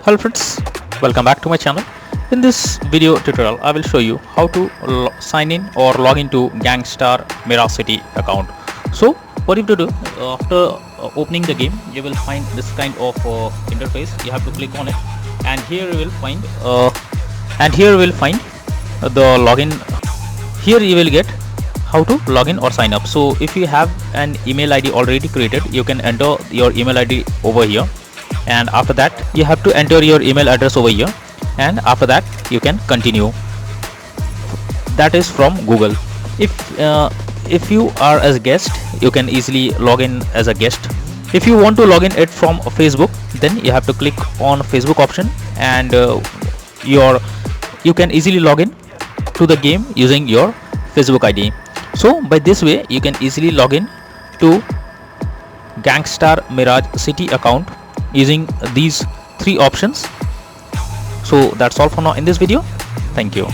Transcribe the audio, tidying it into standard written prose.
Hello friends, welcome back to my channel. In this video tutorial I will show you how to sign in or log into Gangstar Mirage City account. So what you have to do, after opening the game, you will find this kind of interface. You have to click on it, and here you will find the login. Here you will get how to log in or sign up. So if you have an email ID already created, you can enter your email ID over here, and after that you have to enter your email address over here, and after that you can continue. That is from Google. If you are as a guest, you can easily log in as a guest. If you want to log in it from Facebook, then you have to click on Facebook option, and you can easily log in to the game using your Facebook ID. So by this way you can easily log in to Gangstar Mirage City account using these three options. So that's all for now in this video. Thank you.